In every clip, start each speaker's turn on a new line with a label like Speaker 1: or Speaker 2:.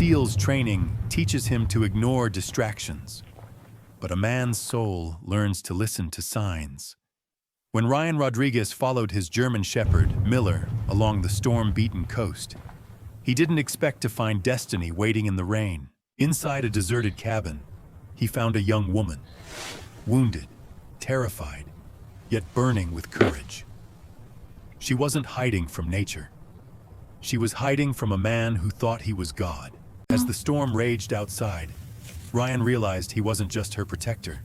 Speaker 1: SEAL's training teaches him to ignore distractions, but a man's soul learns to listen to signs. When Ryan Rodriguez followed his German shepherd, Miller, along the storm-beaten coast, he didn't expect to find destiny waiting in the rain. Inside a deserted cabin, he found a young woman, wounded, terrified, yet burning with courage. She wasn't hiding from nature. She was hiding from a man who thought he was God. As the storm raged outside, Ryan realized he wasn't just her protector.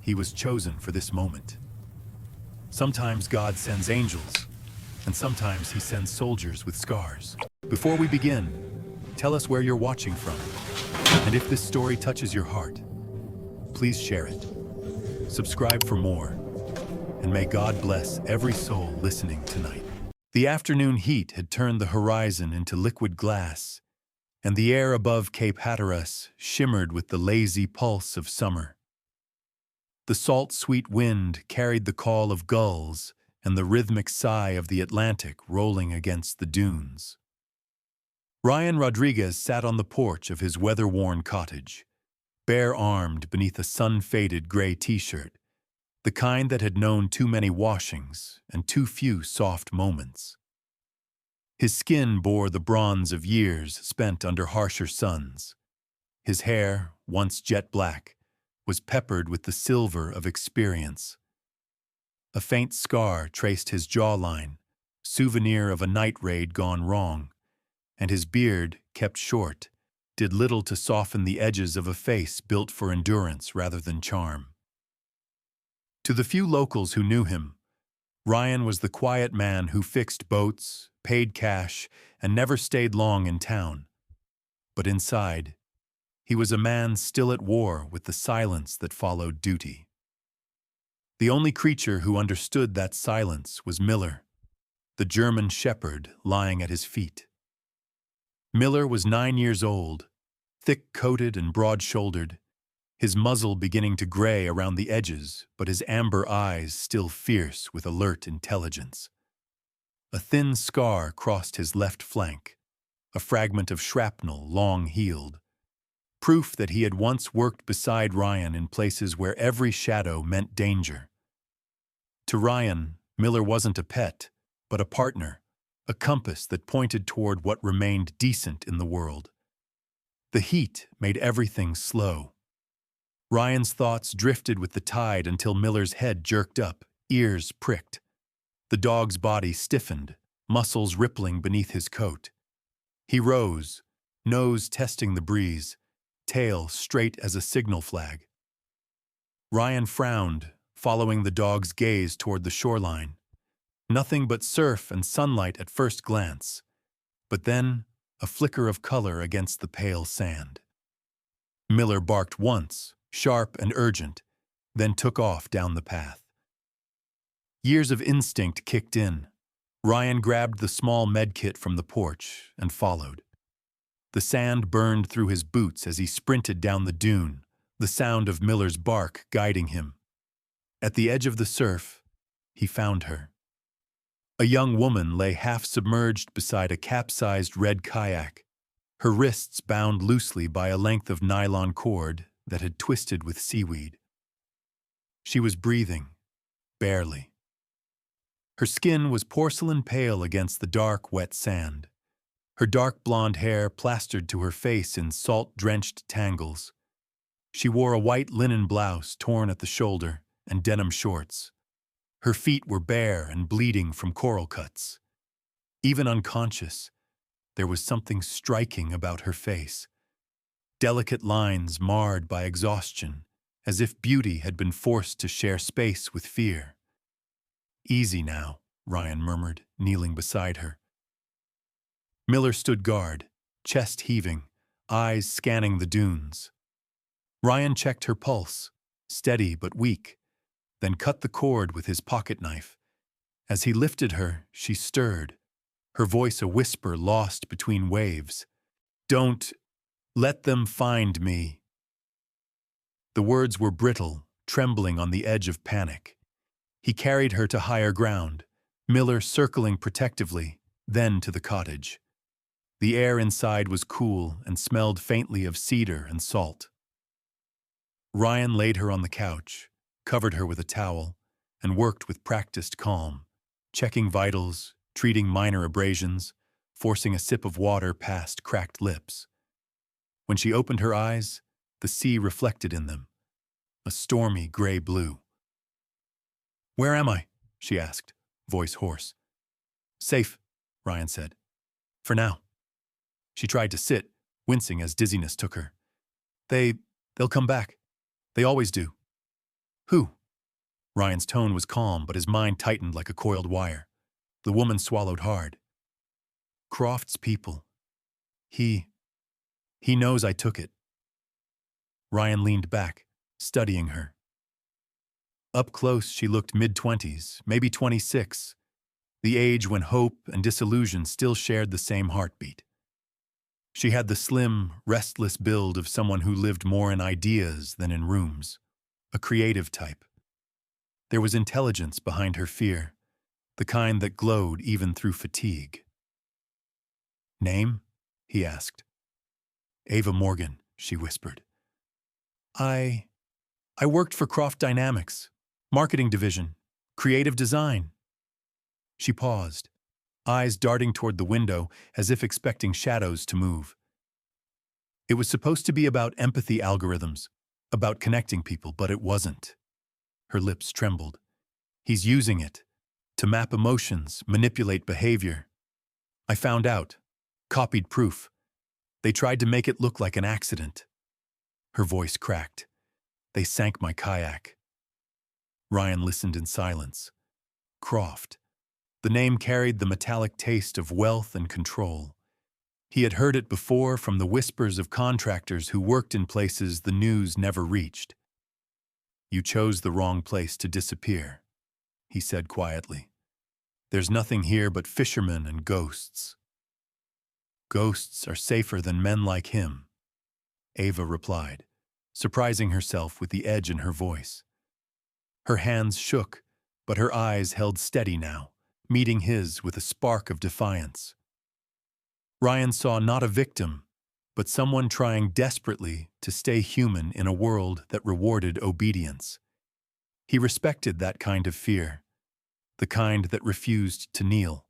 Speaker 1: He was chosen for this moment. Sometimes God sends angels, and sometimes he sends soldiers with scars. Before we begin, tell us where you're watching from. And if this story touches your heart, please share it. Subscribe for more, and may God bless every soul listening tonight. The afternoon heat had turned the horizon into liquid glass, and the air above Cape Hatteras shimmered with the lazy pulse of summer. The salt-sweet wind carried the call of gulls and the rhythmic sigh of the Atlantic rolling against the dunes. Ryan Rodriguez sat on the porch of his weather-worn cottage, bare-armed beneath a sun-faded gray t-shirt, the kind that had known too many washings and too few soft moments. His skin bore the bronze of years spent under harsher suns. His hair, once jet black, was peppered with the silver of experience. A faint scar traced his jawline, souvenir of a night raid gone wrong, and his beard, kept short, did little to soften the edges of a face built for endurance rather than charm. To the few locals who knew him, Ryan was the quiet man who fixed boats, paid cash, and never stayed long in town. But inside, he was a man still at war with the silence that followed duty. The only creature who understood that silence was Miller, the German shepherd lying at his feet. Miller was 9 years old, thick-coated and broad-shouldered, his muzzle beginning to gray around the edges, but his amber eyes still fierce with alert intelligence. A thin scar crossed his left flank, a fragment of shrapnel long healed, proof that he had once worked beside Ryan in places where every shadow meant danger. To Ryan, Miller wasn't a pet, but a partner, a compass that pointed toward what remained decent in the world. The heat made everything slow. Ryan's thoughts drifted with the tide until Miller's head jerked up, ears pricked. The dog's body stiffened, muscles rippling beneath his coat. He rose, nose testing the breeze, tail straight as a signal flag. Ryan frowned, following the dog's gaze toward the shoreline. Nothing but surf and sunlight at first glance, but then a flicker of color against the pale sand. Miller barked once, sharp and urgent, then took off down the path. Years of instinct kicked in. Ryan grabbed the small medkit from the porch and followed. The sand burned through his boots as he sprinted down the dune, the sound of Miller's bark guiding him. At the edge of the surf, he found her. A young woman lay half-submerged beside a capsized red kayak, her wrists bound loosely by a length of nylon cord that had twisted with seaweed. She was breathing, barely. Her skin was porcelain pale against the dark, wet sand, her dark blonde hair plastered to her face in salt-drenched tangles. She wore a white linen blouse torn at the shoulder and denim shorts. Her feet were bare and bleeding from coral cuts. Even unconscious, there was something striking about her face. Delicate lines marred by exhaustion, as if beauty had been forced to share space with fear. "Easy now," Ryan murmured, kneeling beside her. Miller stood guard, chest heaving, eyes scanning the dunes. Ryan checked her pulse, steady but weak, then cut the cord with his pocket knife. As he lifted her, she stirred, her voice a whisper lost between waves. "Don't let them find me." The words were brittle, trembling on the edge of panic. He carried her to higher ground, Miller circling protectively, then to the cottage. The air inside was cool and smelled faintly of cedar and salt. Ryan laid her on the couch, covered her with a towel, and worked with practiced calm, checking vitals, treating minor abrasions, forcing a sip of water past cracked lips. When she opened her eyes, the sea reflected in them, a stormy gray blue. "Where am I?" she asked, voice hoarse. "Safe," Ryan said. "For now." She tried to sit, wincing as dizziness took her. They'll come back. They always do." "Who?" Ryan's tone was calm, but his mind tightened like a coiled wire. The woman swallowed hard. "Croft's people. He knows I took it." Ryan leaned back, studying her. Up close, she looked mid-20s, maybe 26, the age when hope and disillusion still shared the same heartbeat. She had the slim, restless build of someone who lived more in ideas than in rooms, a creative type. There was intelligence behind her fear, the kind that glowed even through fatigue. "Name?" he asked. "Ava Morgan," she whispered. I worked for Croft Dynamics, marketing division, creative design." She paused, eyes darting toward the window as if expecting shadows to move. It was supposed to be about empathy algorithms, about connecting people, but it wasn't. Her lips trembled. "He's using it to map emotions, manipulate behavior. I found out. Copied proof. They tried to make it look like an accident." Her voice cracked. "They sank my kayak." Ryan listened in silence. Croft. The name carried the metallic taste of wealth and control. He had heard it before from the whispers of contractors who worked in places the news never reached. "You chose the wrong place to disappear," he said quietly. "There's nothing here but fishermen and ghosts." "Ghosts are safer than men like him," Ava replied, surprising herself with the edge in her voice. Her hands shook, but her eyes held steady now, meeting his with a spark of defiance. Ryan saw not a victim, but someone trying desperately to stay human in a world that rewarded obedience. He respected that kind of fear, the kind that refused to kneel.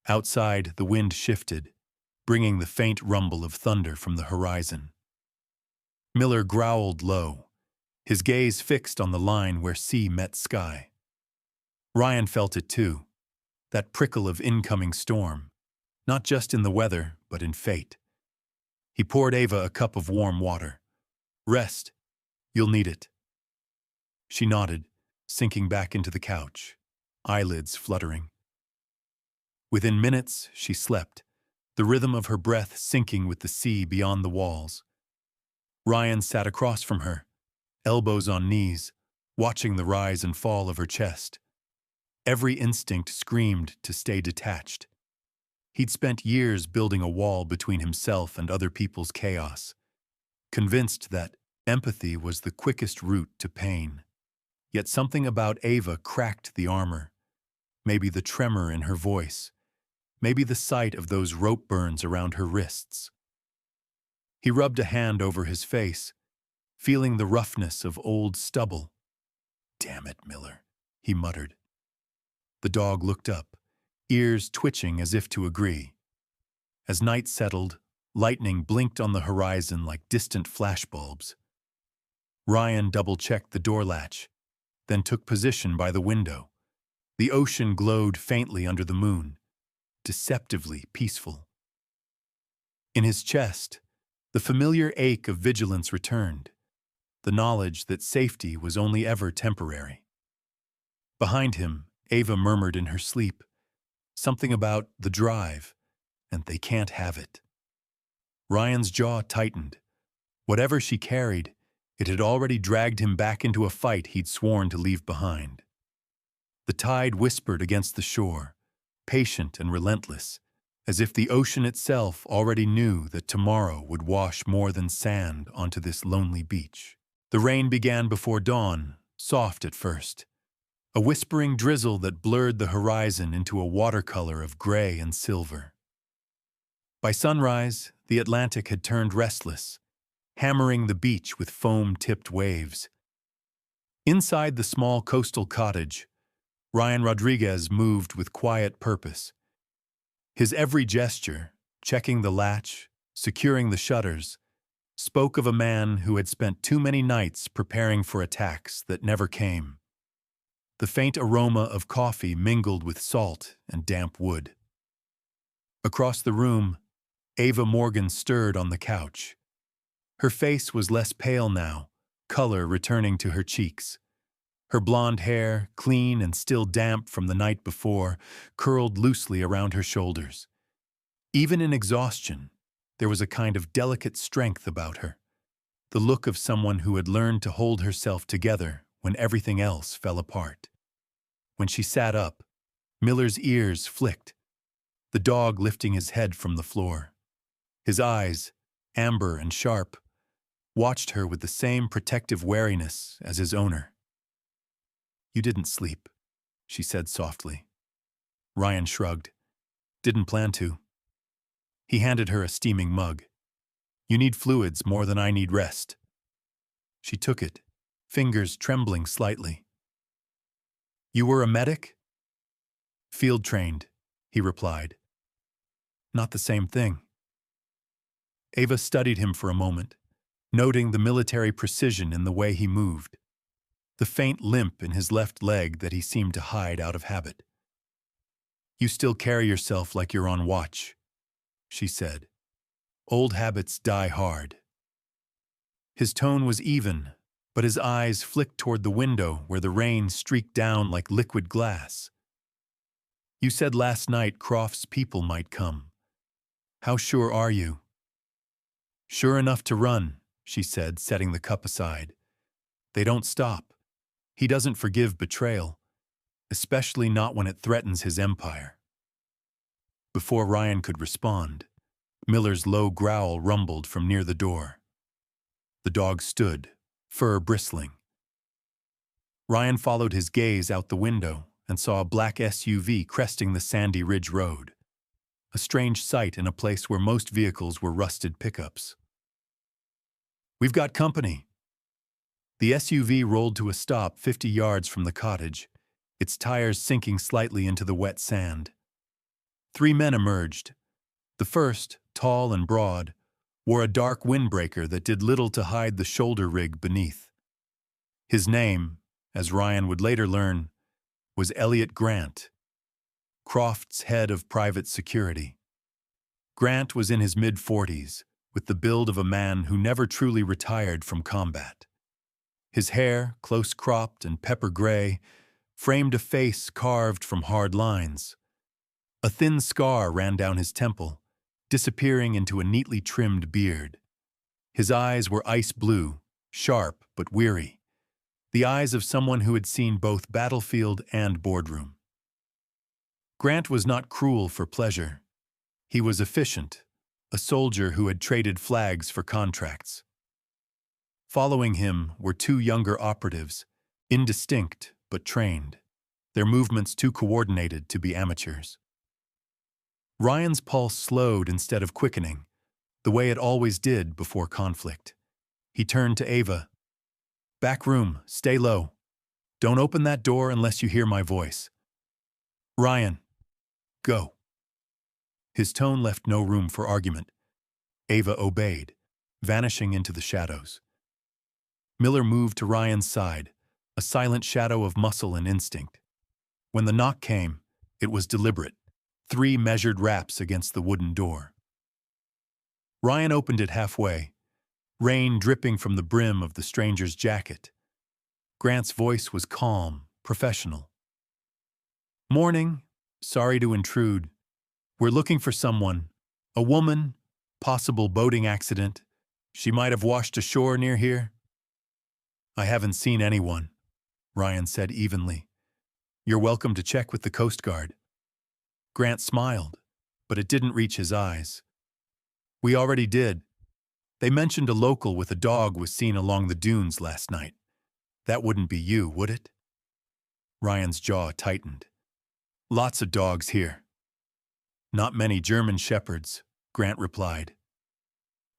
Speaker 1: Outside, the wind shifted, bringing the faint rumble of thunder from the horizon. Miller growled low, his gaze fixed on the line where sea met sky. Ryan felt it too, that prickle of incoming storm, not just in the weather, but in fate. He poured Ava a cup of warm water. "Rest. You'll need it." She nodded, sinking back into the couch, eyelids fluttering. Within minutes, she slept, the rhythm of her breath syncing with the sea beyond the walls. Ryan sat across from her, elbows on knees, watching the rise and fall of her chest. Every instinct screamed to stay detached. He'd spent years building a wall between himself and other people's chaos, convinced that empathy was the quickest route to pain. Yet something about Ava cracked the armor. Maybe the tremor in her voice. Maybe the sight of those rope burns around her wrists. He rubbed a hand over his face, feeling the roughness of old stubble. "Damn it, Miller," he muttered. The dog looked up, ears twitching as if to agree. As night settled, lightning blinked on the horizon like distant flashbulbs. Ryan double-checked the door latch, then took position by the window. The ocean glowed faintly under the moon, deceptively peaceful. In his chest, the familiar ache of vigilance returned, the knowledge that safety was only ever temporary. Behind him, Ava murmured in her sleep, something about the drive, and they can't have it. Ryan's jaw tightened. Whatever she carried, it had already dragged him back into a fight he'd sworn to leave behind. The tide whispered against the shore, patient and relentless, as if the ocean itself already knew that tomorrow would wash more than sand onto this lonely beach. The rain began before dawn, soft at first, a whispering drizzle that blurred the horizon into a watercolor of gray and silver. By sunrise, the Atlantic had turned restless, hammering the beach with foam-tipped waves. Inside the small coastal cottage, Ryan Rodriguez moved with quiet purpose. His every gesture, checking the latch, securing the shutters, spoke of a man who had spent too many nights preparing for attacks that never came. The faint aroma of coffee mingled with salt and damp wood. Across the room, Ava Morgan stirred on the couch. Her face was less pale now, color returning to her cheeks. Her blonde hair, clean and still damp from the night before, curled loosely around her shoulders. Even in exhaustion, there was a kind of delicate strength about her, the look of someone who had learned to hold herself together when everything else fell apart. When she sat up, Miller's ears flicked, the dog lifting his head from the floor. His eyes, amber and sharp, watched her with the same protective wariness as his owner. "You didn't sleep," she said softly. Ryan shrugged. "Didn't plan to." He handed her a steaming mug. "You need fluids more than I need rest." She took it, fingers trembling slightly. "You were a medic?" "Field trained," he replied. "Not the same thing." Ava studied him for a moment, noting the military precision in the way he moved, the faint limp in his left leg that he seemed to hide out of habit. "You still carry yourself like you're on watch," she said. "Old habits die hard." His tone was even, but his eyes flicked toward the window where the rain streaked down like liquid glass. "You said last night Croft's people might come. How sure are you?" "Sure enough to run," she said, setting the cup aside. "They don't stop. He doesn't forgive betrayal, especially not when it threatens his empire." Before Ryan could respond, Miller's low growl rumbled from near the door. The dog stood, fur bristling. Ryan followed his gaze out the window and saw a black SUV cresting the Sandy Ridge Road, a strange sight in a place where most vehicles were rusted pickups. "We've got company." The SUV rolled to a stop 50 yards from the cottage, its tires sinking slightly into the wet sand. 3 men emerged. The first, tall and broad, wore a dark windbreaker that did little to hide the shoulder rig beneath. His name, as Ryan would later learn, was Elliot Grant, Croft's head of private security. Grant was in his mid-40s, with the build of a man who never truly retired from combat. His hair, close-cropped and pepper gray, framed a face carved from hard lines. A thin scar ran down his temple, disappearing into a neatly trimmed beard. His eyes were ice blue, sharp but weary, the eyes of someone who had seen both battlefield and boardroom. Grant was not cruel for pleasure. He was efficient, a soldier who had traded flags for contracts. Following him were 2 younger operatives, indistinct but trained, their movements too coordinated to be amateurs. Ryan's pulse slowed instead of quickening, the way it always did before conflict. He turned to Ava. "Back room, stay low. Don't open that door unless you hear my voice. Ryan, go." His tone left no room for argument. Ava obeyed, vanishing into the shadows. Miller moved to Ryan's side, a silent shadow of muscle and instinct. When the knock came, it was deliberate, 3 measured raps against the wooden door. Ryan opened it halfway, rain dripping from the brim of the stranger's jacket. Grant's voice was calm, professional. "Morning. Sorry to intrude. We're looking for someone. A woman, possible boating accident. She might have washed ashore near here." "I haven't seen anyone," Ryan said evenly. "You're welcome to check with the Coast Guard." Grant smiled, but it didn't reach his eyes. "We already did. They mentioned a local with a dog was seen along the dunes last night. That wouldn't be you, would it?" Ryan's jaw tightened. "Lots of dogs here. Not many German shepherds, Grant replied.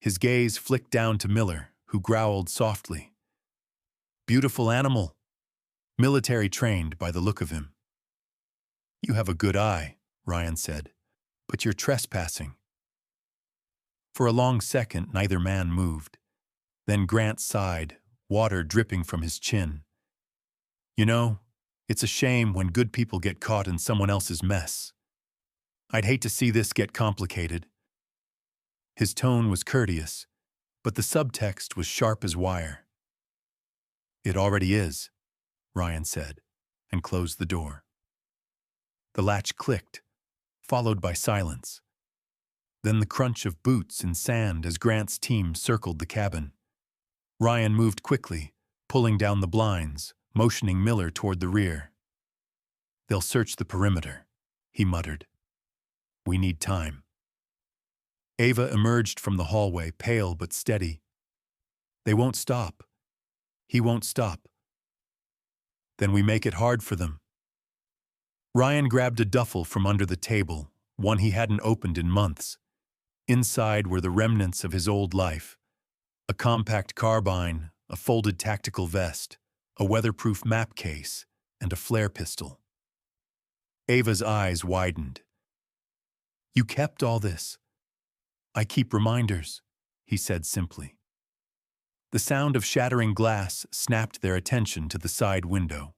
Speaker 1: His gaze flicked down to Miller, who growled softly. Beautiful animal. Military trained by the look of him. You have a good eye, Ryan said, but you're trespassing. For a long second, neither man moved. Then Grant sighed, water dripping from his chin. You know, it's a shame when good people get caught in someone else's mess. I'd hate to see this get complicated. His tone was courteous, but the subtext was sharp as wire. It already is, Ryan said, and closed the door. The latch clicked, followed by silence. Then the crunch of boots in sand as Grant's team circled the cabin. Ryan moved quickly, pulling down the blinds, motioning Miller toward the rear. They'll search the perimeter, he muttered. We need time. Ava emerged from the hallway, pale but steady. They won't stop. He won't stop. Then we make it hard for them. Ryan grabbed a duffel from under the table, one he hadn't opened in months. Inside were the remnants of his old life. A compact carbine, a folded tactical vest, a weatherproof map case, and a flare pistol. Ava's eyes widened. You kept all this? I keep reminders, he said simply. The sound of shattering glass snapped their attention to the side window.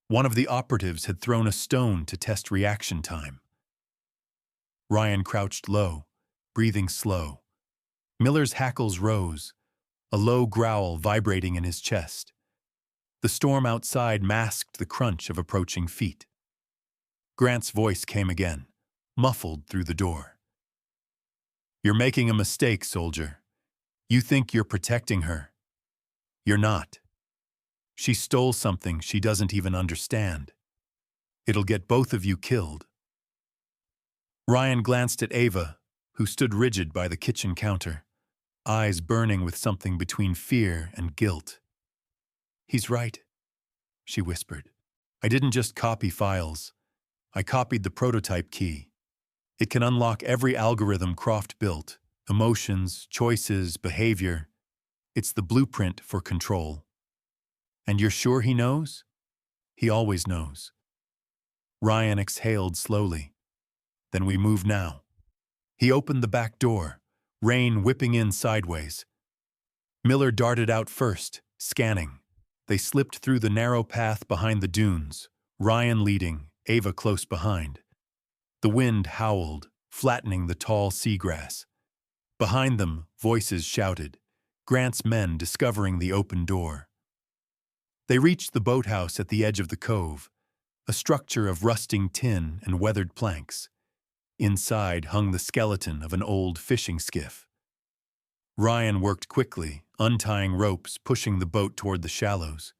Speaker 1: One of the operatives had thrown a stone to test reaction time. Ryan crouched low, breathing slow. Miller's hackles rose, a low growl vibrating in his chest. The storm outside masked the crunch of approaching feet. Grant's voice came again, muffled through the door. You're making a mistake, soldier. You think you're protecting her. You're not. She stole something she doesn't even understand. It'll get both of you killed. Ryan glanced at Ava, who stood rigid by the kitchen counter, eyes burning with something between fear and guilt. He's right, she whispered. I didn't just copy files. I copied the prototype key. It can unlock every algorithm Croft built, emotions, choices, behavior. It's the blueprint for control. And you're sure he knows? He always knows. Ryan exhaled slowly. Then we move now. He opened the back door, rain whipping in sideways. Miller darted out first, scanning. They slipped through the narrow path behind the dunes, Ryan leading, Ava close behind. The wind howled, flattening the tall seagrass. Behind them, voices shouted, Grant's men discovering the open door. They reached the boathouse at the edge of the cove, a structure of rusting tin and weathered planks. Inside hung the skeleton of an old fishing skiff. Ryan worked quickly, untying ropes, pushing the boat toward the shallows.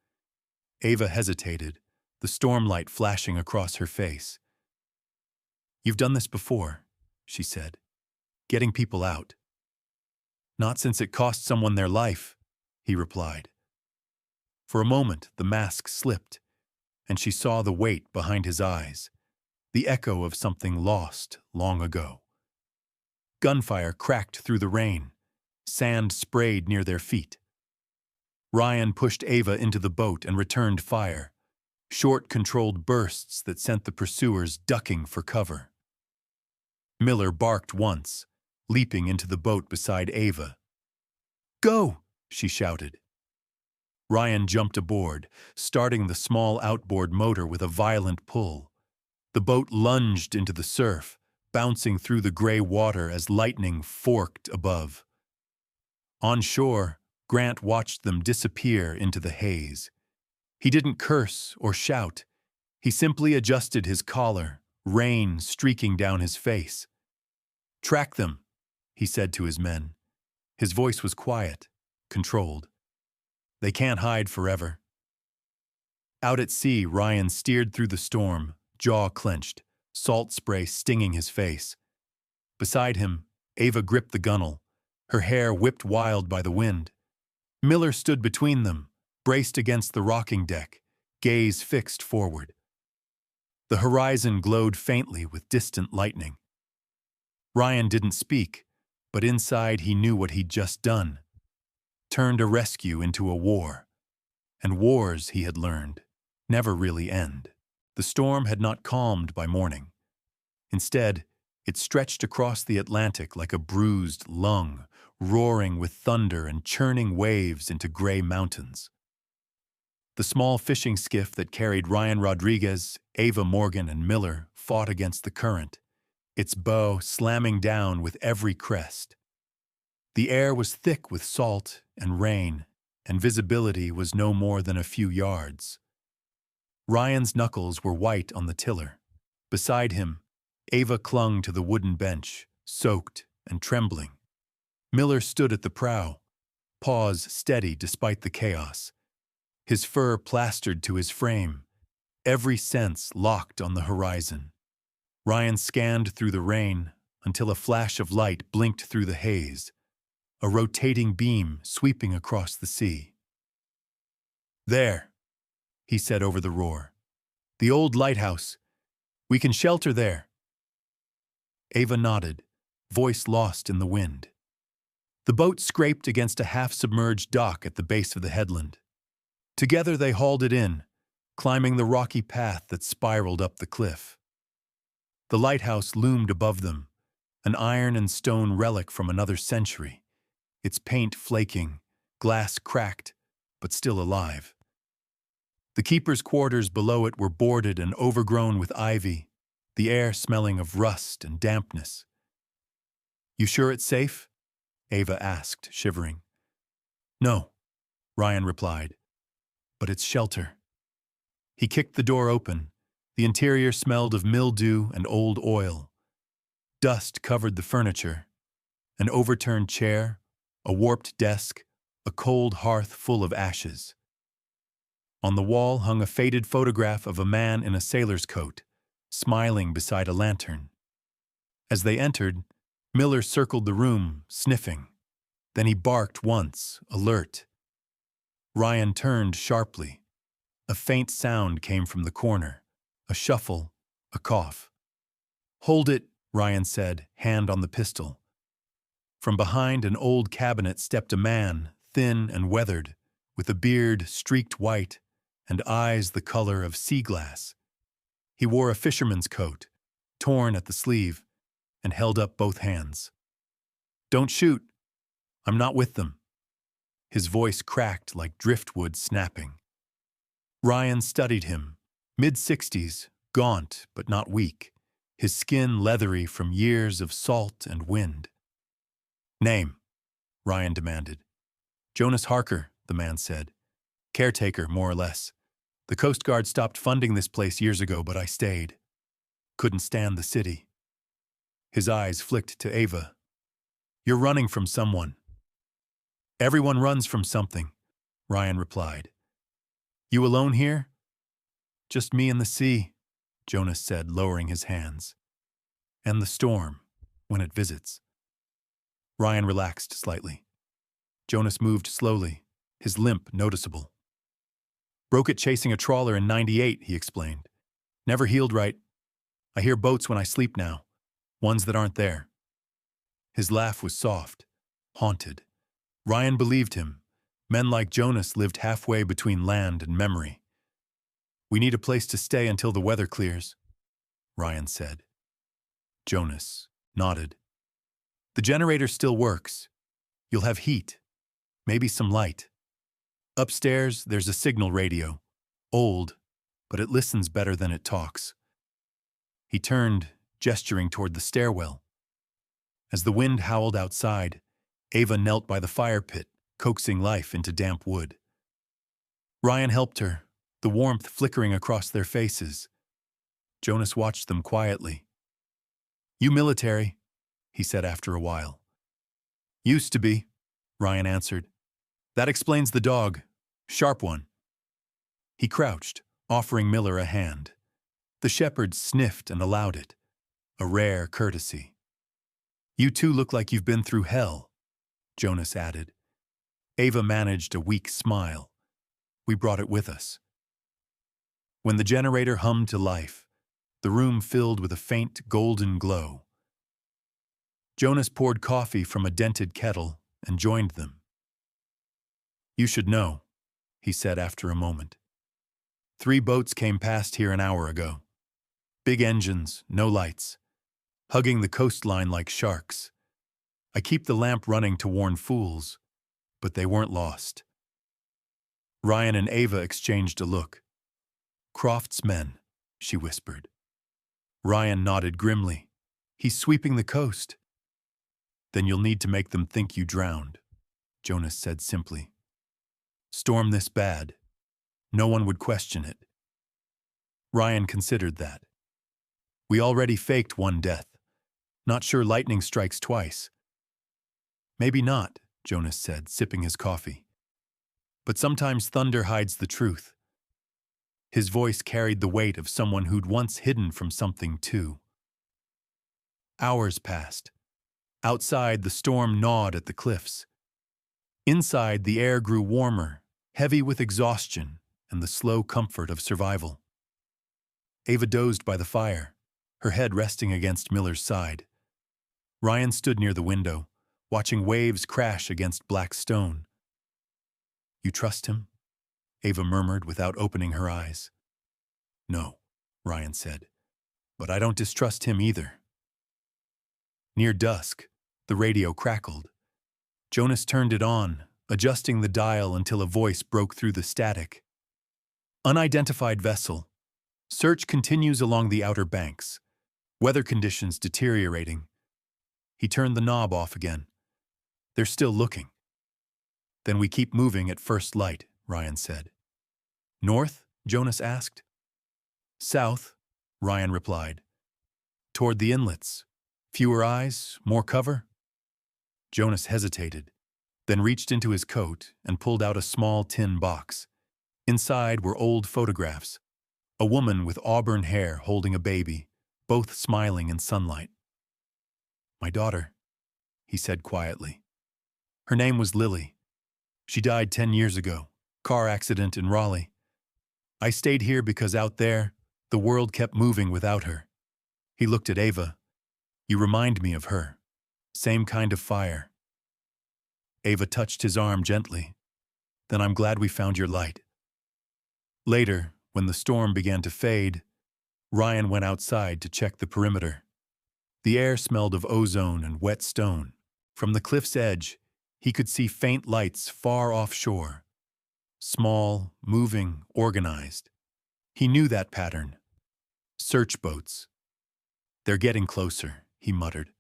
Speaker 1: Ava hesitated, the stormlight flashing across her face. You've done this before, she said, getting people out. Not since it cost someone their life, he replied. For a moment, the mask slipped, and she saw the weight behind his eyes, the echo of something lost long ago. Gunfire cracked through the rain. Sand sprayed near their feet. Ryan pushed Ava into the boat and returned fire, short, controlled bursts that sent the pursuers ducking for cover. Miller barked once, leaping into the boat beside Ava. Go! She shouted. Ryan jumped aboard, starting the small outboard motor with a violent pull. The boat lunged into the surf, bouncing through the gray water as lightning forked above. On shore, Grant watched them disappear into the haze. He didn't curse or shout. He simply adjusted his collar, rain streaking down his face. Track them, he said to his men. His voice was quiet, controlled. They can't hide forever. Out at sea, Ryan steered through the storm, jaw clenched, salt spray stinging his face. Beside him, Ava gripped the gunwale, her hair whipped wild by the wind. Miller stood between them, braced against the rocking deck, gaze fixed forward. The horizon glowed faintly with distant lightning. Ryan didn't speak, But inside he knew what he'd just done. Turned a rescue into a war. And wars, he had learned, never really end. The storm had not calmed by morning. Instead, it stretched across the Atlantic like a bruised lung, roaring with thunder and churning waves into gray mountains. The small fishing skiff that carried Ryan Rodriguez, Ava Morgan, and Miller fought against the current, its bow slamming down with every crest. The air was thick with salt and rain, and visibility was no more than a few yards. Ryan's knuckles were white on the tiller. Beside him, Ava clung to the wooden bench, soaked and trembling. Miller stood at the prow, paws steady despite the chaos, his fur plastered to his frame, every sense locked on the horizon. Ryan scanned through the rain until a flash of light blinked through the haze, a rotating beam sweeping across the sea. "There," he said over the roar. "The old lighthouse. We can shelter there." Ava nodded, voice lost in the wind. The boat scraped against a half-submerged dock at the base of the headland. Together they hauled it in, climbing the rocky path that spiraled up the cliff. The lighthouse loomed above them, an iron and stone relic from another century, its paint flaking, glass cracked, but still alive. The keeper's quarters below it were boarded and overgrown with ivy, the air smelling of rust and dampness. "You sure it's safe?" Ava asked, shivering. "No," Ryan replied, "but it's shelter." He kicked the door open. The interior smelled of mildew and old oil. Dust covered the furniture. An overturned chair, a warped desk, a cold hearth full of ashes. On the wall hung a faded photograph of a man in a sailor's coat, smiling beside a lantern. As they entered, Miller circled the room, sniffing. Then he barked once, alert. Ryan turned sharply. A faint sound came from the corner, a shuffle, a cough. "Hold it," Ryan said, hand on the pistol. From behind an old cabinet stepped a man, thin and weathered, with a beard streaked white and eyes the color of sea glass. He wore a fisherman's coat, torn at the sleeve, and held up both hands. "Don't shoot. I'm not with them." His voice cracked like driftwood snapping. Ryan studied him, mid-60s, gaunt but not weak, his skin leathery from years of salt and wind. "Name," Ryan demanded. "Jonas Harker," the man said. "Caretaker, more or less. The Coast Guard stopped funding this place years ago, but I stayed. Couldn't stand the city." His eyes flicked to Ava. "You're running from someone." "Everyone runs from something," Ryan replied. "You alone here?" "Just me and the sea," Jonas said, lowering his hands. "And the storm, when it visits." Ryan relaxed slightly. Jonas moved slowly, his limp noticeable. "Broke it chasing a trawler in '98, he explained. "Never healed right. I hear boats when I sleep now, ones that aren't there." His laugh was soft, haunted. Ryan believed him. Men like Jonas lived halfway between land and memory. "We need a place to stay until the weather clears," Ryan said. Jonas nodded. "The generator still works. You'll have heat, maybe some light. Upstairs, there's a signal radio. Old, but it listens better than it talks." He turned, gesturing toward the stairwell. As the wind howled outside, Ava knelt by the fire pit, coaxing life into damp wood. Ryan helped her, the warmth flickering across their faces. Jonas watched them quietly. "You military?" he said after a while. "Used to be," Ryan answered. "That explains the dog. Sharp one." He crouched, offering Miller a hand. The shepherd sniffed and allowed it, a rare courtesy. "You two look like you've been through hell," Jonas added. Ava managed a weak smile. "We brought it with us." When the generator hummed to life, the room filled with a faint golden glow. Jonas poured coffee from a dented kettle and joined them. "You should know," he said after a moment. "3 boats came past here an hour ago. Big engines, no lights, hugging the coastline like sharks. I keep the lamp running to warn fools, but they weren't lost." Ryan and Ava exchanged a look. "Croft's men," she whispered. Ryan nodded grimly. "He's sweeping the coast." "Then you'll need to make them think you drowned," Jonas said simply. "Storm this bad, no one would question it." Ryan considered that. "We already faked 1 death. Not sure lightning strikes twice." "Maybe not," Jonas said, sipping his coffee. "But sometimes thunder hides the truth." His voice carried the weight of someone who'd once hidden from something too. Hours passed. Outside, the storm gnawed at the cliffs. Inside, the air grew warmer, heavy with exhaustion and the slow comfort of survival. Ava dozed by the fire, her head resting against Miller's side. Ryan stood near the window, watching waves crash against black stone. "You trust him?" Ava murmured without opening her eyes. "No," Ryan said, "but I don't distrust him either." Near dusk, the radio crackled. Jonas turned it on, adjusting the dial until a voice broke through the static. "Unidentified vessel. Search continues along the outer banks. Weather conditions deteriorating." He turned the knob off again. "They're still looking." "Then we keep moving at first light," Ryan said. "North?" Jonas asked. "South," Ryan replied. "Toward the inlets. Fewer eyes, more cover?" Jonas hesitated, then reached into his coat and pulled out a small tin box. Inside were old photographs. A woman with auburn hair holding a baby, both smiling in sunlight. "My daughter," he said quietly. "Her name was Lily. She died 10 years ago, car accident in Raleigh. I stayed here because out there, the world kept moving without her." He looked at Ava. "You remind me of her. Same kind of fire." Ava touched his arm gently. "Then I'm glad we found your light." Later, when the storm began to fade, Ryan went outside to check the perimeter. The air smelled of ozone and wet stone. From the cliff's edge, he could see faint lights far offshore. Small, moving, organized. He knew that pattern. Search boats. "They're getting closer," he muttered.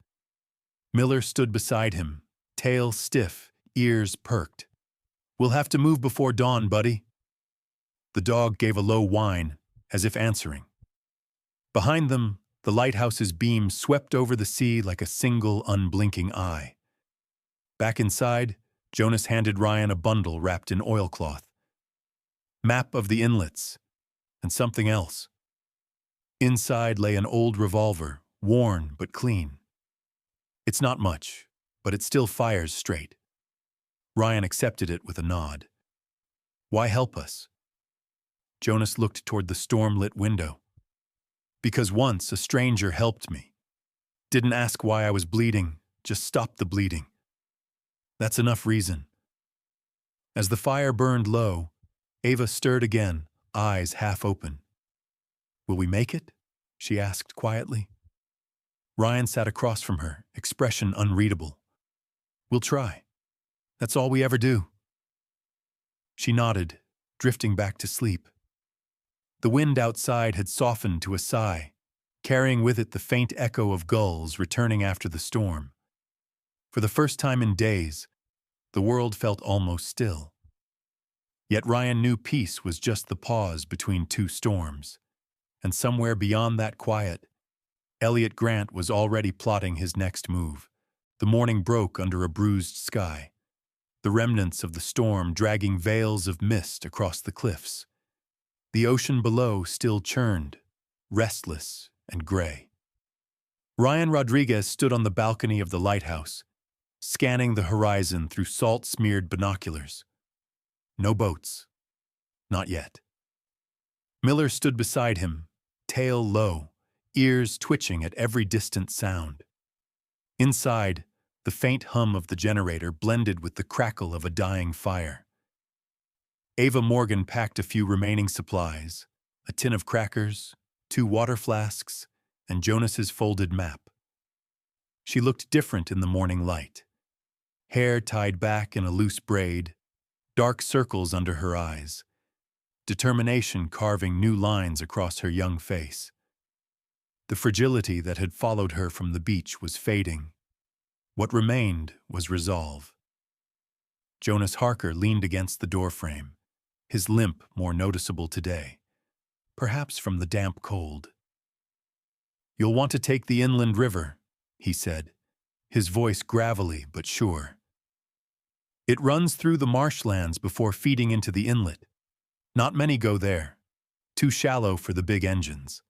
Speaker 1: Miller stood beside him, tail stiff, ears perked. "We'll have to move before dawn, buddy." The dog gave a low whine, as if answering. Behind them, the lighthouse's beam swept over the sea like a single, unblinking eye. Back inside, Jonas handed Ryan a bundle wrapped in oilcloth. Map of the inlets, and something else. Inside lay an old revolver, worn but clean. "It's not much, but it still fires straight." Ryan accepted it with a nod. "Why help us?" Jonas looked toward the storm-lit window. "Because once a stranger helped me. Didn't ask why I was bleeding, just stopped the bleeding. That's enough reason." As the fire burned low, Ava stirred again, eyes half open. "Will we make it?" she asked quietly. Ryan sat across from her, expression unreadable. "We'll try. That's all we ever do." She nodded, drifting back to sleep. The wind outside had softened to a sigh, carrying with it the faint echo of gulls returning after the storm. For the first time in days, the world felt almost still. Yet Ryan knew peace was just the pause between 2 storms. And somewhere beyond that quiet, Elliot Grant was already plotting his next move. The morning broke under a bruised sky, the remnants of the storm dragging veils of mist across the cliffs. The ocean below still churned, restless and gray. Ryan Rodriguez stood on the balcony of the lighthouse, scanning the horizon through salt-smeared binoculars. No boats. Not yet. Miller stood beside him, tail low, ears twitching at every distant sound. Inside, the faint hum of the generator blended with the crackle of a dying fire. Ava Morgan packed a few remaining supplies, a tin of crackers, 2 water flasks, and Jonas's folded map. She looked different in the morning light. Hair tied back in a loose braid, dark circles under her eyes, determination carving new lines across her young face. The fragility that had followed her from the beach was fading. What remained was resolve. Jonas Harker leaned against the doorframe, his limp more noticeable today, perhaps from the damp cold. "You'll want to take the inland river," he said, his voice gravelly but sure. "It runs through the marshlands before feeding into the inlet. Not many go there, too shallow for the big engines."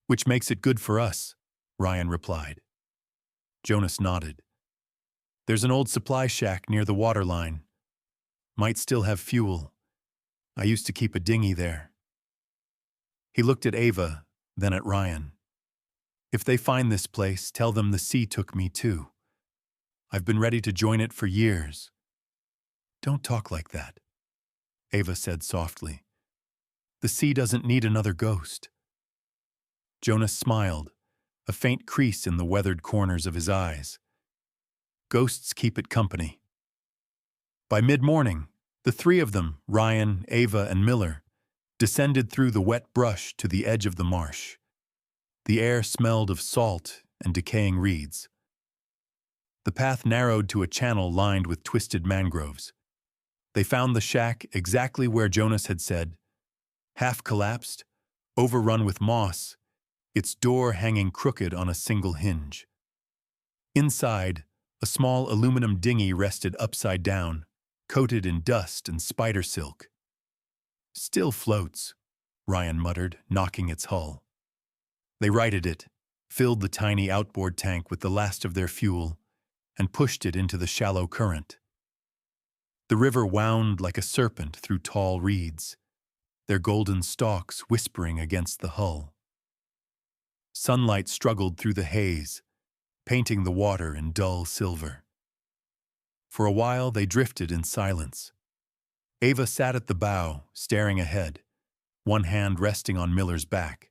Speaker 1: "Which makes it good for us," Ryan replied. Jonas nodded. "There's an old supply shack near the waterline. Might still have fuel. I used to keep a dinghy there." He looked at Ava, then at Ryan. "If they find this place, tell them the sea took me too. I've been ready to join it for years." "Don't talk like that," Ava said softly. "The sea doesn't need another ghost." Jonas smiled, a faint crease in the weathered corners of his eyes. "Ghosts keep it company." By mid-morning, the 3 of them, Ryan, Ava, and Miller, descended through the wet brush to the edge of the marsh. The air smelled of salt and decaying reeds. The path narrowed to a channel lined with twisted mangroves. They found the shack exactly where Jonas had said, half collapsed, overrun with moss, its door hanging crooked on a single hinge. Inside, a small aluminum dinghy rested upside down, coated in dust and spider silk. "Still floats," Ryan muttered, knocking its hull. They righted it, filled the tiny outboard tank with the last of their fuel, and pushed it into the shallow current. The river wound like a serpent through tall reeds, their golden stalks whispering against the hull. Sunlight struggled through the haze, painting the water in dull silver. For a while they drifted in silence. Ava sat at the bow, staring ahead, one hand resting on Miller's back.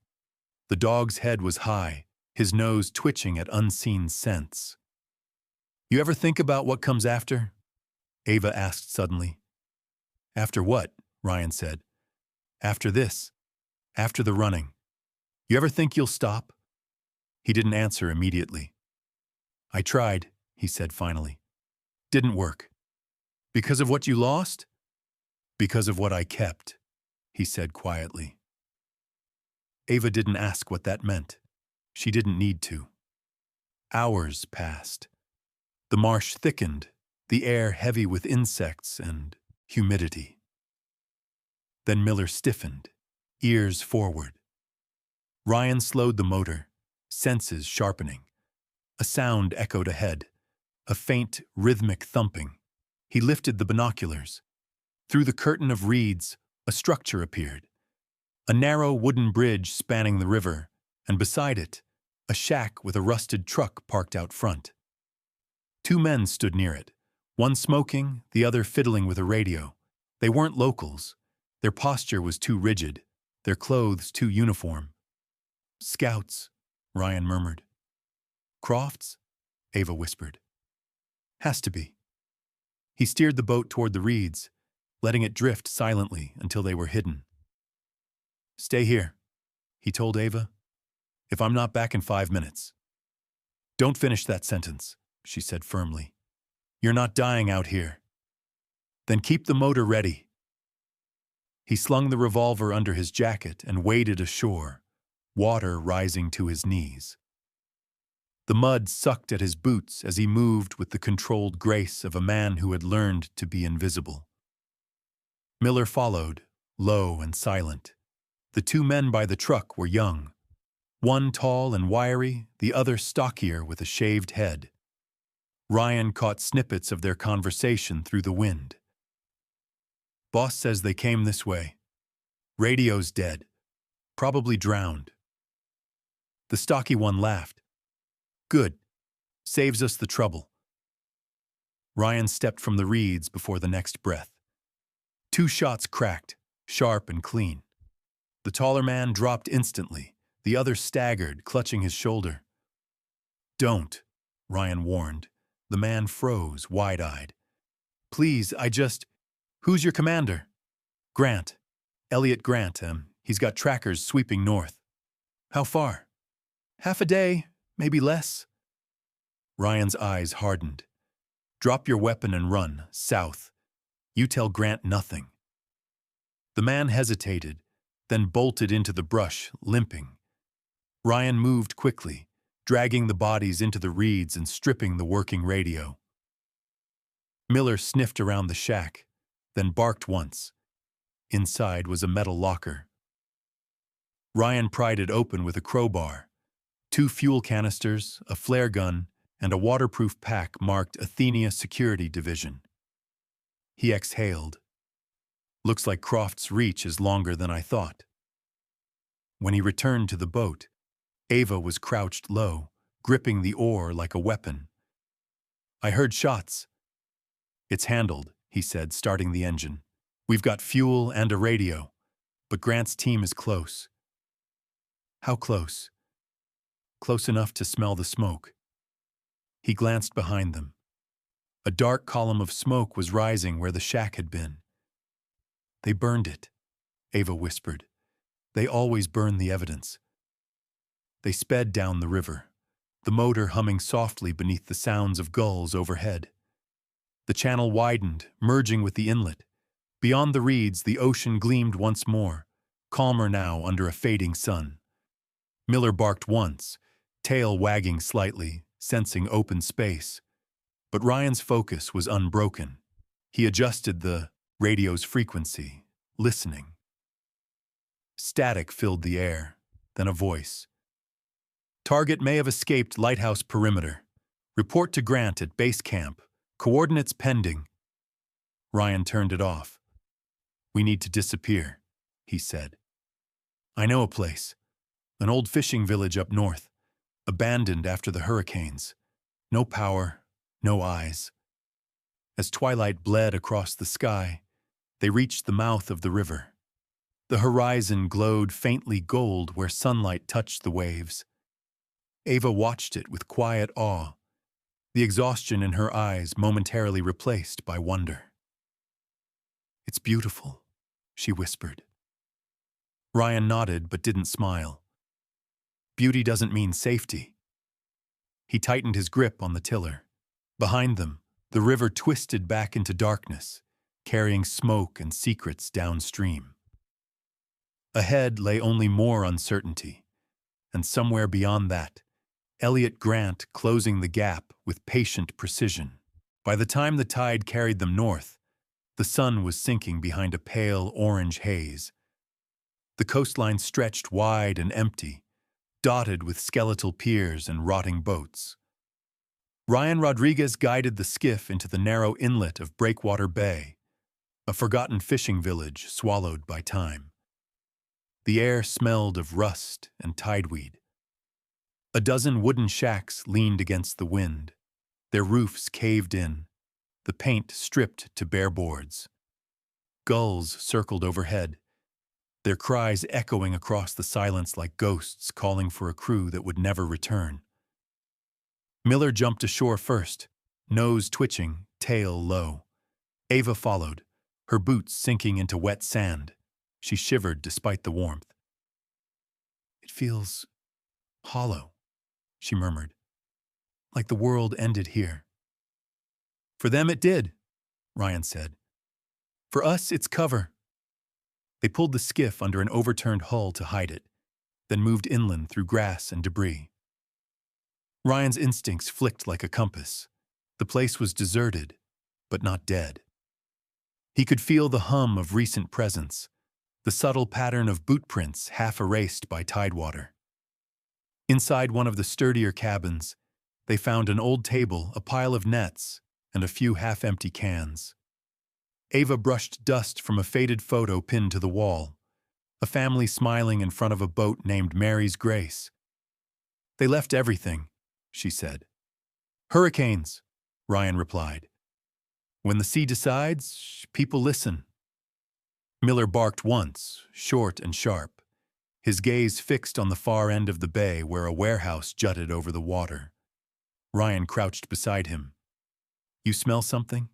Speaker 1: The dog's head was high, his nose twitching at unseen scents. "You ever think about what comes after?" Ava asked suddenly. "After what?" Ryan said. "After this. After the running. You ever think you'll stop?" He didn't answer immediately. "I tried," he said finally. "Didn't work." "Because of what you lost?" "Because of what I kept," he said quietly. Ava didn't ask what that meant. She didn't need to. Hours passed. The marsh thickened, the air heavy with insects and humidity. Then Miller stiffened, ears forward. Ryan slowed the motor, senses sharpening. A sound echoed ahead, a faint, rhythmic thumping. He lifted the binoculars. Through the curtain of reeds, a structure appeared. A narrow wooden bridge spanning the river, and beside it, a shack with a rusted truck parked out front. 2 men stood near it, one smoking, the other fiddling with a radio. They weren't locals. Their posture was too rigid, their clothes too uniform. "Scouts," Ryan murmured. "Crofts?" Ava whispered. "Has to be." He steered the boat toward the reeds, letting it drift silently until they were hidden. "Stay here," he told Ava. "If I'm not back in 5 minutes." "Don't finish that sentence," she said firmly. "You're not dying out here." "Then keep the motor ready." He slung the revolver under his jacket and waded ashore, water rising to his knees. The mud sucked at his boots as he moved with the controlled grace of a man who had learned to be invisible. Miller followed, low and silent. The 2 men by the truck were young. One tall and wiry, the other stockier with a shaved head. Ryan caught snippets of their conversation through the wind. "Boss says they came this way. Radio's dead. Probably drowned." The stocky one laughed. "Good. Saves us the trouble. Ryan stepped from the reeds before the next breath. 2 shots cracked, sharp and clean. The taller man dropped instantly. The other staggered, clutching his shoulder. "Don't," Ryan warned. The man froze, wide-eyed. "Please, Who's your commander?" "Grant. Elliot Grant. He's got trackers sweeping north." "How far?" "Half a day, maybe less." Ryan's eyes hardened. "Drop your weapon and run, south. You tell Grant nothing." The man hesitated, then bolted into the brush, limping. Ryan moved quickly, dragging the bodies into the reeds and stripping the working radio. Miller sniffed around the shack, then barked once. Inside was a metal locker. Ryan pried it open with a crowbar. 2 fuel canisters, a flare gun, and a waterproof pack marked Athenia Security Division. He exhaled. "Looks like Croft's reach is longer than I thought." When he returned to the boat, Ava was crouched low, gripping the oar like a weapon. "I heard shots." "It's handled," he said, starting the engine. "We've got fuel and a radio, but Grant's team is close." "How close?" "Close enough to smell the smoke." He glanced behind them. A dark column of smoke was rising where the shack had been. "They burned it," Ava whispered. "They always burn the evidence." They sped down the river, the motor humming softly beneath the sounds of gulls overhead. The channel widened, merging with the inlet. Beyond the reeds, the ocean gleamed once more, calmer now under a fading sun. Miller barked once, tail wagging slightly, sensing open space. But Ryan's focus was unbroken. He adjusted the radio's frequency, listening. Static filled the air, then a voice. "Target may have escaped lighthouse perimeter. Report to Grant at base camp. Coordinates pending." Ryan turned it off. "We need to disappear," he said. "I know a place. An old fishing village up north. Abandoned after the hurricanes. No power, no eyes." As twilight bled across the sky, they reached the mouth of the river. The horizon glowed faintly gold where sunlight touched the waves. Ava watched it with quiet awe, the exhaustion in her eyes momentarily replaced by wonder. "It's beautiful," she whispered. Ryan nodded but didn't smile. "Beauty doesn't mean safety." He tightened his grip on the tiller. Behind them, the river twisted back into darkness, carrying smoke and secrets downstream. Ahead lay only more uncertainty, and somewhere beyond that, Elliot Grant closing the gap with patient precision. By the time the tide carried them north, the sun was sinking behind a pale orange haze. The coastline stretched wide and empty, dotted with skeletal piers and rotting boats. Ryan Rodriguez guided the skiff into the narrow inlet of Breakwater Bay, a forgotten fishing village swallowed by time. The air smelled of rust and tideweed. A dozen wooden shacks leaned against the wind, their roofs caved in, the paint stripped to bare boards. Gulls circled overhead, their cries echoing across the silence like ghosts calling for a crew that would never return. Miller jumped ashore first, nose twitching, tail low. Ava followed, her boots sinking into wet sand. She shivered despite the warmth. "It feels hollow," she murmured, "like the world ended here." "For them it did," Ryan said. "For us it's cover." They pulled the skiff under an overturned hull to hide it, then moved inland through grass and debris. Ryan's instincts flicked like a compass. The place was deserted, but not dead. He could feel the hum of recent presence, the subtle pattern of boot prints half erased by tidewater. Inside one of the sturdier cabins, they found an old table, a pile of nets, and a few half-empty cans. Ava brushed dust from a faded photo pinned to the wall, a family smiling in front of a boat named Mary's Grace. "They left everything," she said. Hurricanes, Ryan replied. When the sea decides, people listen. Miller barked once, short and sharp, his gaze fixed on the far end of the bay where a warehouse jutted over the water. Ryan crouched beside him. You smell something?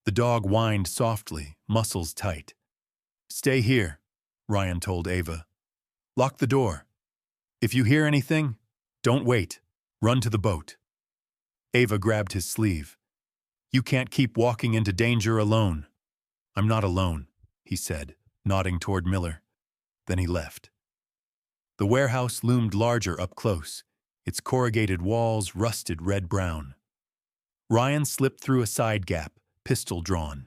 Speaker 1: The dog whined softly, muscles tight. Stay here, Ryan told Ava. Lock the door. If you hear anything, don't wait. Run to the boat. Ava grabbed his sleeve. You can't keep walking into danger alone. I'm not alone, he said, nodding toward Miller. Then he left. The warehouse loomed larger up close, its corrugated walls rusted red-brown. Ryan slipped through a side gap, pistol drawn.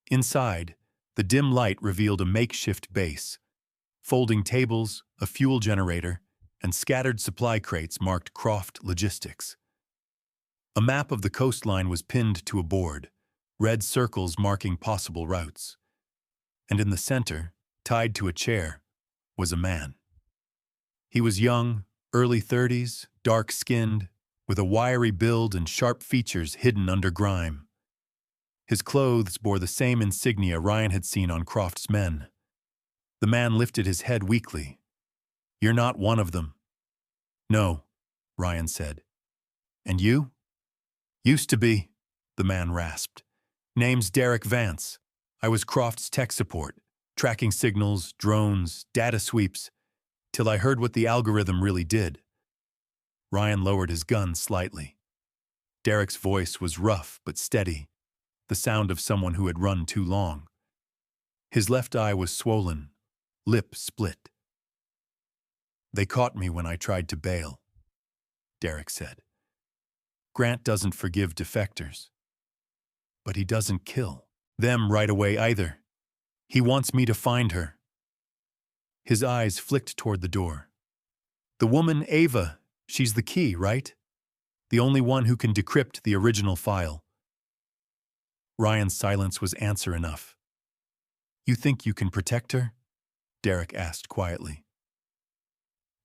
Speaker 1: Inside, the dim light revealed a makeshift base. Folding tables, a fuel generator, and scattered supply crates marked Croft Logistics. A map of the coastline was pinned to a board, red circles marking possible routes. And in the center, tied to a chair, was a man. He was young, early 30s, dark-skinned, with a wiry build and sharp features hidden under grime. His clothes bore the same insignia Ryan had seen on Croft's men. The man lifted his head weakly. You're not one of them. No, Ryan said. And you? Used to be, the man rasped. Name's Derek Vance. I was Croft's tech support, tracking signals, drones, data sweeps, till I heard what the algorithm really did. Ryan lowered his gun slightly. Derek's voice was rough but steady, the sound of someone who had run too long. His left eye was swollen, lip split. They caught me when I tried to bail, Derek said. Grant doesn't forgive defectors. But he doesn't kill them right away either. He wants me to find her. His eyes flicked toward the door. The woman, Ava, she's the key, right? The only one who can decrypt the original file. Ryan's silence was answer enough. You think you can protect her? Derek asked quietly.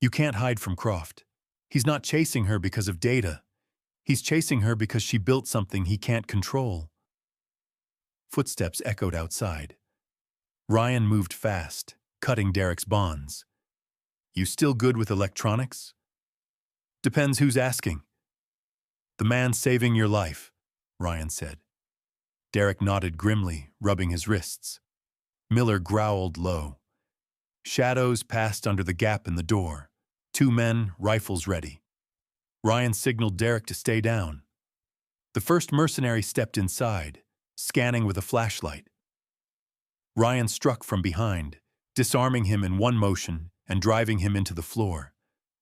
Speaker 1: You can't hide from Croft. He's not chasing her because of data. He's chasing her because she built something he can't control. Footsteps echoed outside. Ryan moved fast, cutting Derek's bonds. You still good with electronics? Depends who's asking. The man saving your life, Ryan said. Derek nodded grimly, rubbing his wrists. Miller growled low. Shadows passed under the gap in the door. 2 men, rifles ready. Ryan signaled Derek to stay down. The first mercenary stepped inside, scanning with a flashlight. Ryan struck from behind, disarming him in one motion and driving him into the floor.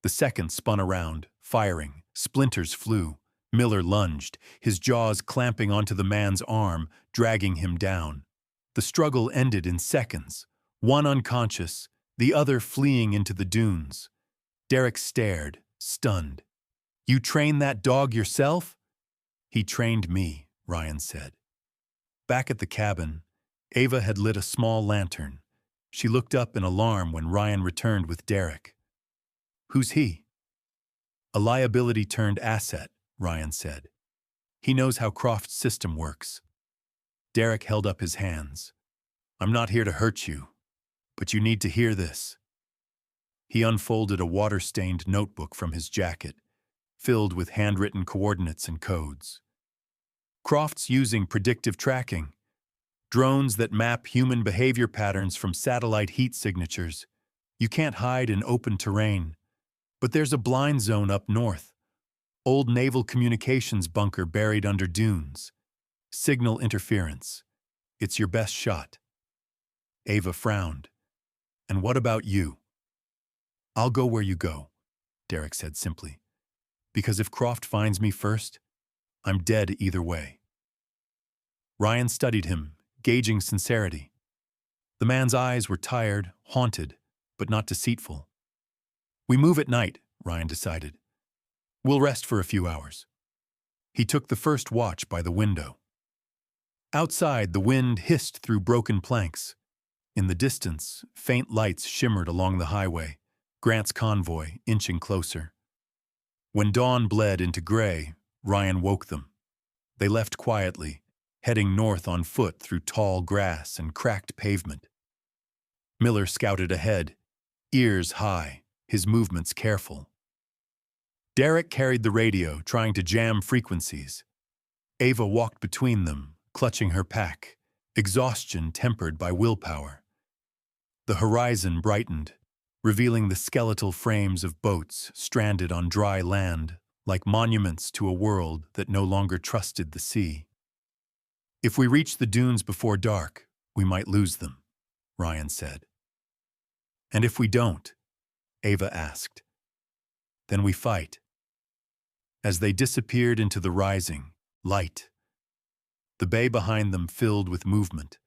Speaker 1: The second spun around, firing. Splinters flew. Miller lunged, his jaws clamping onto the man's arm, dragging him down. The struggle ended in seconds, one unconscious, the other fleeing into the dunes. Derek stared, stunned. You trained that dog yourself? He trained me, Ryan said. Back at the cabin, Ava had lit a small lantern. She looked up in alarm when Ryan returned with Derek. Who's he? A liability turned asset, Ryan said. He knows how Croft's system works. Derek held up his hands. I'm not here to hurt you, but you need to hear this. He unfolded a water-stained notebook from his jacket, filled with handwritten coordinates and codes. Croft's using predictive tracking, drones that map human behavior patterns from satellite heat signatures. You can't hide in open terrain, but there's a blind zone up north. Old naval communications bunker buried under dunes. Signal interference. It's your best shot. Ava frowned. And what about you? I'll go where you go, Derek said simply. Because if Croft finds me first, I'm dead either way. Ryan studied him, gauging sincerity. The man's eyes were tired, haunted, but not deceitful. We move at night, Ryan decided. We'll rest for a few hours. He took the first watch by the window. Outside, the wind hissed through broken planks. In the distance, faint lights shimmered along the highway, Grant's convoy inching closer. When dawn bled into gray, Ryan woke them. They left quietly, heading north on foot through tall grass and cracked pavement. Miller scouted ahead, ears high, his movements careful. Derek carried the radio, trying to jam frequencies. Ava walked between them, clutching her pack, exhaustion tempered by willpower. The horizon brightened, revealing the skeletal frames of boats stranded on dry land, like monuments to a world that no longer trusted the sea. "If we reach the dunes before dark, we might lose them," Ryan said. "And if we don't?" Ava asked. "Then we fight." As they disappeared into the rising light, the bay behind them filled with movement,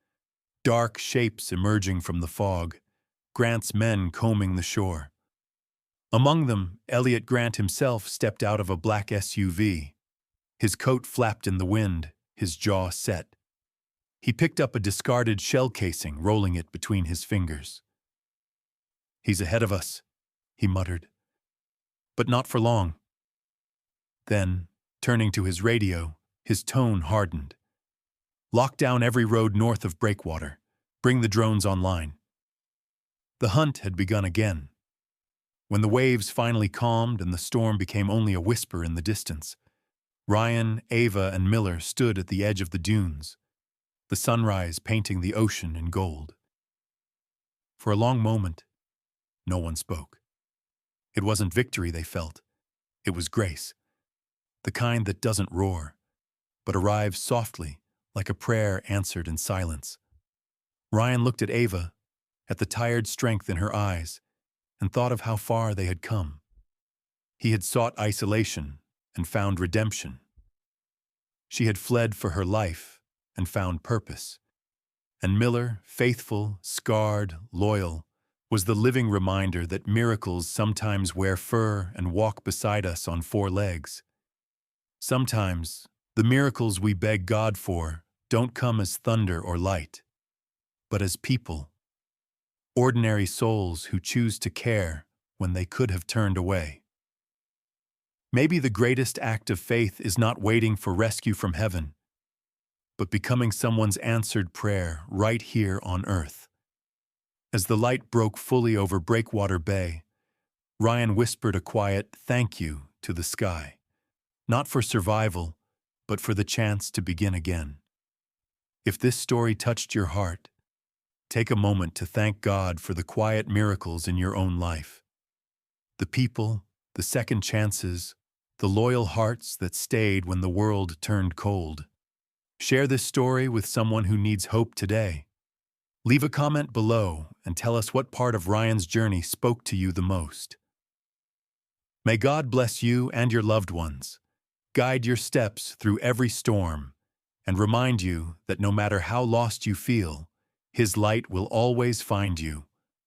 Speaker 1: dark shapes emerging from the fog, Grant's men combing the shore. Among them, Elliot Grant himself stepped out of a black SUV. His coat flapped in the wind, his jaw set. He picked up a discarded shell casing, rolling it between his fingers. "He's ahead of us," he muttered. "But not for long." Then, turning to his radio, his tone hardened. "Lock down every road north of Breakwater. Bring the drones online." The hunt had begun again. When the waves finally calmed and the storm became only a whisper in the distance, Ryan, Ava, and Miller stood at the edge of the dunes, the sunrise painting the ocean in gold. For a long moment, no one spoke. It wasn't victory they felt. It was grace. The kind that doesn't roar, but arrives softly, like a prayer answered in silence. Ryan looked at Ava, at the tired strength in her eyes, and thought of how far they had come. He had sought isolation and found redemption. She had fled for her life and found purpose. And Miller, faithful, scarred, loyal, was the living reminder that miracles sometimes wear fur and walk beside us on four legs. Sometimes, the miracles we beg God for don't come as thunder or light, but as people. Ordinary souls who choose to care when they could have turned away. Maybe the greatest act of faith is not waiting for rescue from heaven, but becoming someone's answered prayer right here on earth. As the light broke fully over Breakwater Bay, Ryan whispered a quiet thank you to the sky, not for survival, but for the chance to begin again. If this story touched your heart, take a moment to thank God for the quiet miracles in your own life. The people, the second chances, the loyal hearts that stayed when the world turned cold. Share this story with someone who needs hope today. Leave a comment below and tell us what part of Ryan's journey spoke to you the most. May God bless you and your loved ones, guide your steps through every storm, and remind you that no matter how lost you feel, His light will always find you.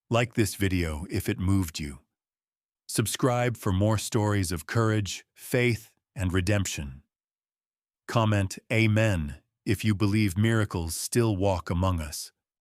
Speaker 1: Like this video if it moved you. Subscribe for more stories of courage, faith, and redemption. Comment Amen if you believe miracles still walk among us.